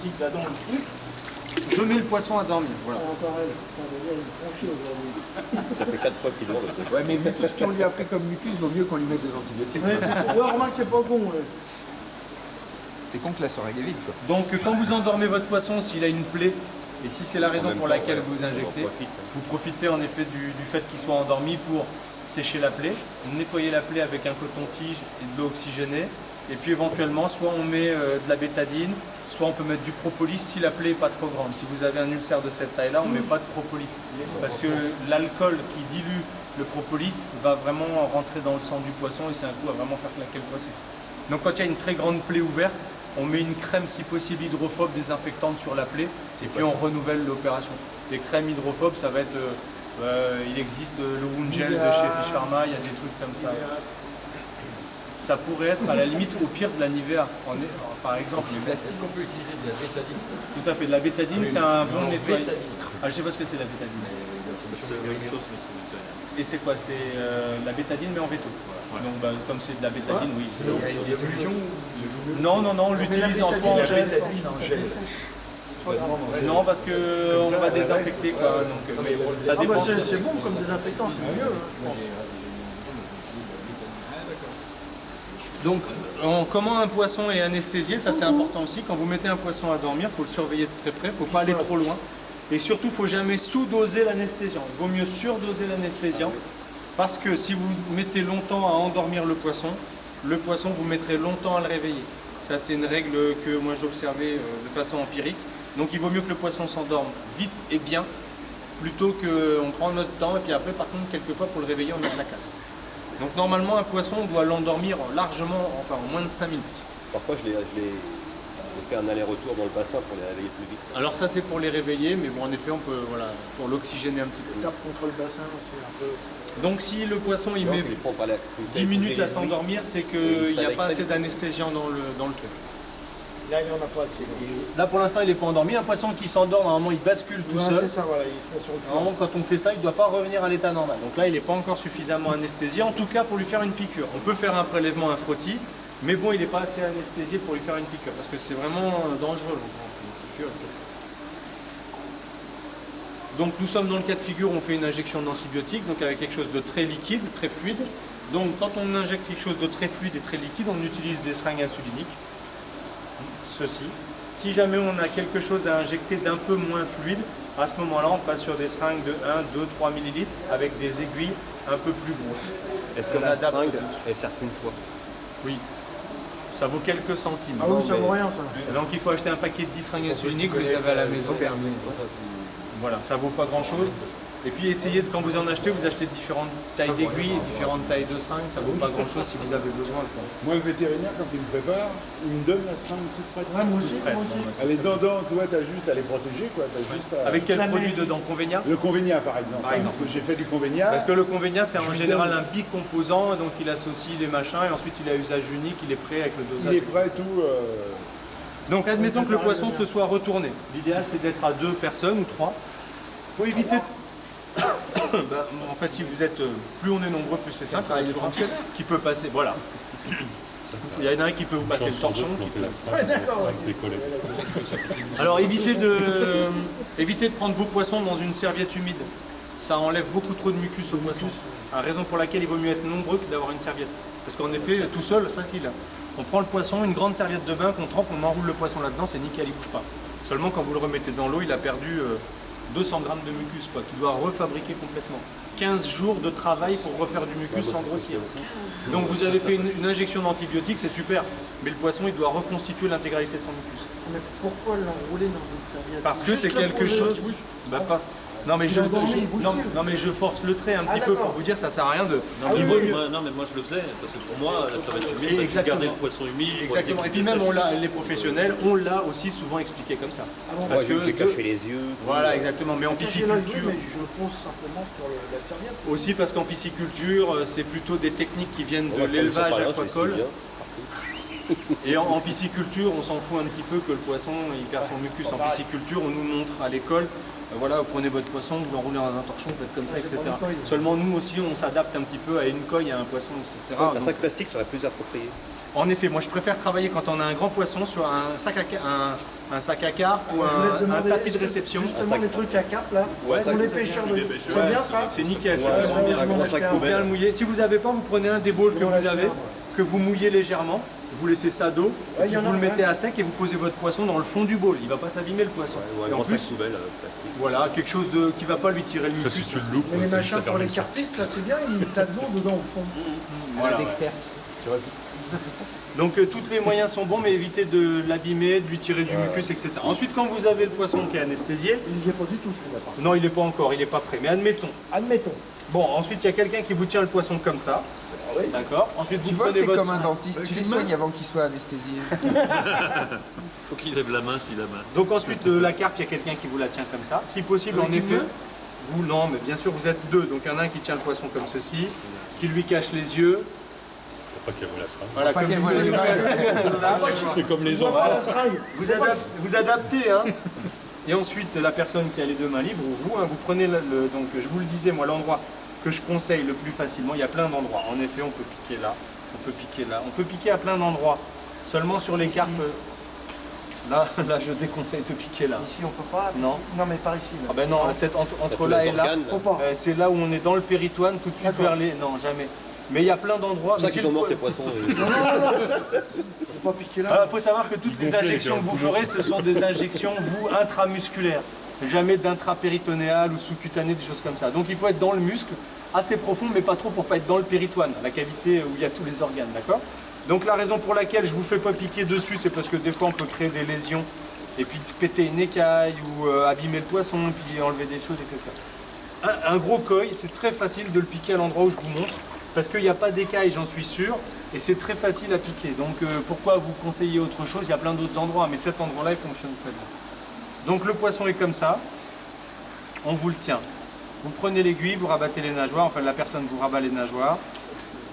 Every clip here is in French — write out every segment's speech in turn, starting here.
antibiotique là dans le truc, je mets le poisson à dormir. Voilà. Encore elle, aujourd'hui. Ça fait 4 fois qu'il dort. Ouais, mais vu tout ce qu'on lui a appris comme mucus, vaut mieux qu'on lui mette des antibiotiques. Ouais, remarque, c'est pas con. Ouais. C'est con que la seringue est vide, quoi. Donc quand vous endormez votre poisson, s'il a une plaie, et si c'est la raison pour laquelle vous injectez, vous profitez en effet du fait qu'il soit endormi pour sécher la plaie, nettoyer la plaie avec un coton-tige et de l'eau oxygénée, et puis éventuellement soit on met de la bétadine, soit on peut mettre du propolis si la plaie n'est pas trop grande. Si vous avez un ulcère de cette taille-là, on ne met pas de propolis, parce que l'alcool qui dilue le propolis va vraiment rentrer dans le sang du poisson et c'est un coup à vraiment faire claquer le poisson. Donc quand il y a une très grande plaie ouverte, on met une crème si possible hydrophobe désinfectante sur la plaie et puis on renouvelle l'opération. Les crèmes hydrophobes, ça va être, il existe le wound gel de chez Fish Pharma, il y a des trucs comme ça. Ça pourrait être à la limite au pire de la Nivea, par exemple. Est-ce qu'on peut utiliser de la bétadine? Tout à fait, de la bétadine c'est un bon nettoyage. Ah, je sais pas ce que c'est la bétadine. C'est la même chose, mais c'est bétadine. Et c'est quoi? C'est la bétadine mais en veto. Donc bah, comme c'est de la bétadine, oui. Il y a une diffusion? Non, on l'utilise en soit en gel. Non, parce qu'on va désinfecter quoi. Donc, mais ça dépend. C'est bon comme désinfectant, c'est mieux. Donc, comment un poisson est anesthésié, ça c'est important aussi. Quand vous mettez un poisson à dormir, il faut le surveiller de très près, il ne faut pas aller trop loin. Et surtout, il ne faut jamais sous-doser l'anesthésiant. Il vaut mieux surdoser l'anesthésiant. Parce que si vous mettez longtemps à endormir le poisson, vous mettrez longtemps à le réveiller. Ça, c'est une règle que moi j'ai observée de façon empirique. Donc, il vaut mieux que le poisson s'endorme vite et bien, plutôt qu'on prend notre temps et puis après, par contre, quelquefois, pour le réveiller, on met de la casse. Donc, normalement, un poisson, on doit l'endormir largement, enfin, en moins de 5 minutes. Parfois, je fais un aller-retour dans le bassin pour les réveiller plus vite. Alors, ça, c'est pour les réveiller, mais bon, en effet, on peut, voilà, pour l'oxygéner un petit peu. Tape contre le bassin aussi, un peu. Donc si le poisson il met 10 minutes à s'endormir, c'est qu'il n'y a pas assez d'anesthésiant dans le truc. Là, il n'y en a pas assez. Là pour l'instant il n'est pas endormi. Un poisson qui s'endort, normalement il bascule tout seul. C'est ça, voilà, il se met sur le fond. Normalement quand on fait ça, il ne doit pas revenir à l'état normal. Donc là il n'est pas encore suffisamment anesthésié, en tout cas pour lui faire une piqûre. On peut faire un prélèvement, un frottis, mais bon il n'est pas assez anesthésié pour lui faire une piqûre, parce que c'est vraiment dangereux. Une piqûre, etc. Donc nous sommes dans le cas de figure où on fait une injection d'antibiotiques, donc avec quelque chose de très liquide, très fluide. Donc quand on injecte quelque chose de très fluide et très liquide, on utilise des seringues insuliniques. Ceci. Si jamais on a quelque chose à injecter d'un peu moins fluide, à ce moment-là on passe sur des seringues de 1, 2, 3 ml avec des aiguilles un peu plus grosses. Est-ce que la seringue, elle sert qu'une fois? Oui. Ça vaut quelques centimes. Ah oui, ça vaut rien ça. Donc il faut acheter un paquet de 10 seringues insuliniques, vous les avez à la maison. Voilà, ça vaut pas grand chose. Et puis essayez, quand vous en achetez, vous achetez différentes tailles d'aiguilles et différentes tailles de seringues, ça vaut pas grand chose si vous avez besoin. Moi, le vétérinaire, quand il me prépare, il me donne la seringue toute prête. Ouais, moi aussi. Elle est dedans, toi, t'as juste à les protéger, quoi. T'as juste à... Avec quel produit dedans? Convénia? Le convénia, par exemple. Parce que j'ai fait du convénia. Parce que le convénia, c'est en général un bicomposant, donc il associe les machins et ensuite il a usage unique, il est prêt avec le dosage. Il est prêt, tout. Donc admettons que le poisson se soit retourné. L'idéal, c'est d'être à 2 personnes ou 3. Il faut éviter... en fait, si vous êtes, plus on est nombreux, plus c'est simple. Il y a toujours un qui peut passer, voilà. Il y en a un qui peut vous passer le torchon. Ouais, d'accord. Alors évitez de prendre vos poissons dans une serviette humide. Ça enlève beaucoup trop de mucus aux poissons. La raison pour laquelle il vaut mieux être nombreux que d'avoir une serviette. Parce qu'en effet, tout seul, facile. On prend le poisson, une grande serviette de bain qu'on trempe, on enroule le poisson là-dedans, c'est nickel, il bouge pas. Seulement quand vous le remettez dans l'eau, il a perdu 200 grammes de mucus, quoi, qu'il doit refabriquer complètement. 15 jours de travail pour refaire du mucus sans grossir. Donc vous avez fait une injection d'antibiotiques, c'est super, mais le poisson il doit reconstituer l'intégralité de son mucus. Mais pourquoi l'enrouler dans une serviette? Parce que c'est quelque chose... Non mais, je force le trait un petit peu pour vous dire ça sert à rien de... Non, mais moi je le faisais, parce que pour moi la serviette humide, tu gardais le poisson humide. Exactement, et puis même les professionnels, on l'a aussi souvent expliqué comme ça. Parce que j'ai caché les yeux. Voilà, exactement, mais en pisciculture... Mais je pose simplement sur la serviette. Aussi parce qu'en pisciculture, c'est plutôt des techniques qui viennent de l'élevage aquacole. Et en pisciculture, on s'en fout un petit peu que le poisson il perd son mucus. En pisciculture, on nous montre à l'école, voilà, vous prenez votre poisson, vous l'enroulez dans un torchon, vous faites comme ça, etc. Seulement nous aussi, on s'adapte un petit peu à une coille, à un poisson, etc. Un sac plastique serait plus approprié. En effet, moi je préfère travailler quand on a un grand poisson sur un sac à carpe ou un tapis de réception. Justement, les trucs à carpe là, Ouais, pour les pêcheurs de. C'est bien ça? C'est nickel, c'est Ouais, vraiment bien. un grand sac Faut bien poubelle. le mouiller. Si vous n'avez pas, vous prenez un des bowls que vous avez, que vous mouillez légèrement, vous laissez ça d'eau, et puis vous le mettez à sec et vous posez votre poisson dans le fond du bowl. Il ne va pas s'abîmer le poisson. Ou un Et en grand plus, sac poubelle plastique. voilà, quelque chose qui ne va pas lui tirer le mucus. Si tu le loupes, Mais les t'as machins juste à pour fermer les le sac. carpistes là, c'est bien, il t'as de l'eau dedans au fond. Voilà. Dexter. Donc tous les moyens sont bons, mais évitez de l'abîmer, de lui tirer du mucus, etc. Ensuite, quand vous avez le poisson qui est anesthésié, Il n'y est pas du tout celui-là. par contre. non, il n'est pas encore, il n'est pas prêt, mais admettons. Admettons. Bon, ensuite, il y a quelqu'un qui vous tient le poisson comme ça. D'accord. Ensuite, Tu vous vois que prenez t'es votre... comme un dentiste, tu les soignes avant qu'ils soient anesthésiés. Faut qu'il lève la main s'il a mal. Donc ensuite, la carpe, il y a quelqu'un qui vous la tient comme ça. Si possible, en effet, vous, non, mais bien sûr, vous êtes deux. Donc il y en a un qui tient le poisson comme ceci, qui lui cache les yeux. Faut pas qu'elle vous la seringue. Voilà, Pas comme qu'elle vous voit les dites, ça. C'est comme les On va enfants. pas la seringue. Vous adaptez, hein. Et ensuite, la personne qui a les deux mains libres, ou vous, hein, vous prenez donc je vous le disais, moi, l'endroit que je conseille le plus facilement, il y a plein d'endroits. En effet, on peut piquer là, on peut piquer là, on peut piquer à plein d'endroits. Seulement sur les carpes, là, je déconseille de piquer là. Ici on peut pas. Non. Non mais par ici. Là. Ah ben non, entre Tous là les et là, organes, Faut pas. c'est là où on est dans le péritoine, tout de suite vers les... Non, jamais. Mais il y a plein d'endroits... C'est pour ça qu'ils sont morts les poissons. Faut pas piquer là. Il faut savoir que toutes les injections que vous ferez, ce sont des injections, vous, intramusculaires. Jamais d'intrapéritonéal ou sous-cutané, des choses comme ça. Donc il faut être dans le muscle, assez profond, mais pas trop pour pas être dans le péritoine, la cavité où il y a tous les organes, d'accord? Donc la raison pour laquelle je vous fais pas piquer dessus, c'est parce que des fois on peut créer des lésions, et puis péter une écaille, ou abîmer le poisson, et puis enlever des choses, etc. Un gros koi, c'est très facile de le piquer à l'endroit où je vous montre, parce qu'il n'y a pas d'écaille, j'en suis sûr, et c'est très facile à piquer. Donc pourquoi vous conseiller autre chose? Il y a plein d'autres endroits, mais cet endroit-là, il fonctionne très bien. Donc le poisson est comme ça, on vous le tient. Vous prenez l'aiguille, vous rabattez les nageoires, enfin la personne vous rabat les nageoires,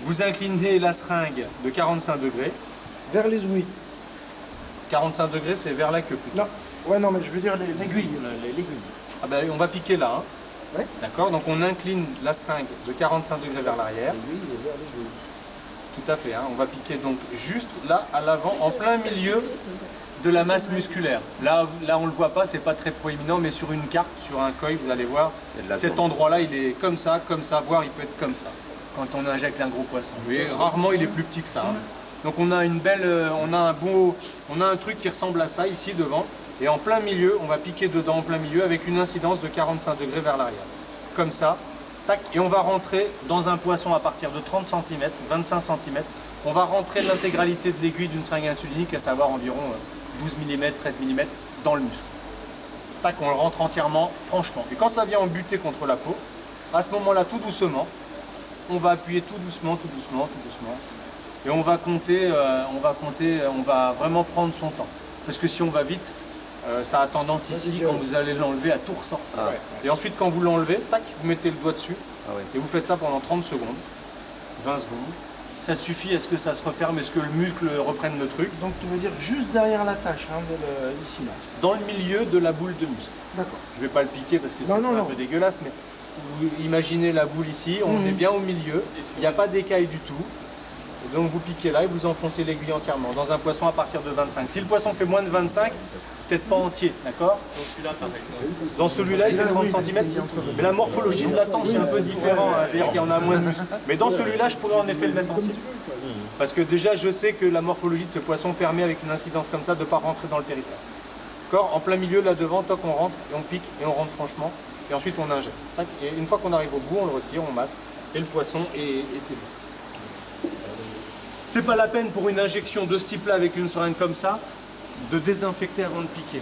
vous inclinez la seringue de 45 degrés. Vers les ouïes. 45 degrés, c'est vers la queue plutôt. Non. Ouais non mais je veux dire l'aiguille. L'aiguille. Ah ben, on va piquer là, hein. Ouais. D'accord? Donc on incline la seringue de 45 degrés vers l'arrière. L'aiguille est vers les ouïes. Tout à fait, hein. On va piquer donc juste là, à l'avant, en plein milieu de la masse musculaire. Là on le voit pas, c'est pas très proéminent, mais sur une carte, sur un koi, vous allez voir, Il y a de la cet viande. endroit-là, il est comme ça, voire il peut être comme ça, quand on injecte un gros poisson. Et rarement il est plus petit que ça, hein. Donc on a une belle, on a un truc qui ressemble à ça ici devant, et en plein milieu, on va piquer dedans en plein milieu avec une incidence de 45 degrés vers l'arrière. Comme ça, tac, et on va rentrer dans un poisson à partir de 30 cm, 25 cm. On va rentrer l'intégralité de l'aiguille d'une seringue insulinique, à savoir environ 12 mm, 13 mm, dans le muscle. Tac, on le rentre entièrement, franchement. Et quand ça vient en buter contre la peau, à ce moment-là, tout doucement, on va appuyer tout doucement, tout doucement, tout doucement. Et on va compter, on va vraiment prendre son temps. Parce que si on va vite, ça a tendance ici, quand vous allez l'enlever, à tout ressortir. Ah. Et ensuite, quand vous l'enlevez, tac, vous mettez le doigt dessus, Ah ouais. et vous faites ça pendant 30 secondes, 20 secondes. Ça suffit à ce que ça se referme, est-ce que le muscle reprenne le truc, Donc tu veux dire juste derrière la tâche, hein, ici là. dans le milieu de la boule de muscle. D'accord. Je ne vais pas le piquer parce que Non, ça non, serait un non. peu dégueulasse, mais vous imaginez la boule ici, on est bien au milieu, il n'y a pas d'écaille du tout. Et donc vous piquez là et vous enfoncez l'aiguille entièrement, dans un poisson à partir de 25. Si le poisson fait moins de 25, peut-être pas entier, d'accord? Donc celui-là, pareil. Dans celui-là, il fait 30 cm, mais la morphologie de la tanche est un peu différente, hein, c'est-à-dire qu'il y en a moins de muscles. Mais dans celui-là, je pourrais en effet le mettre entier. Parce que déjà, je sais que la morphologie de ce poisson permet, avec une incidence comme ça, de ne pas rentrer dans le péritoine. D'accord? En plein milieu, là devant, toc, on rentre, et on pique, et on rentre franchement, et ensuite on injecte. Tac, et une fois qu'on arrive au bout, on le retire, on masse, et le poisson, et c'est bon. C'est pas la peine pour une injection de ce type-là avec une seringue comme ça, de désinfecter avant de piquer.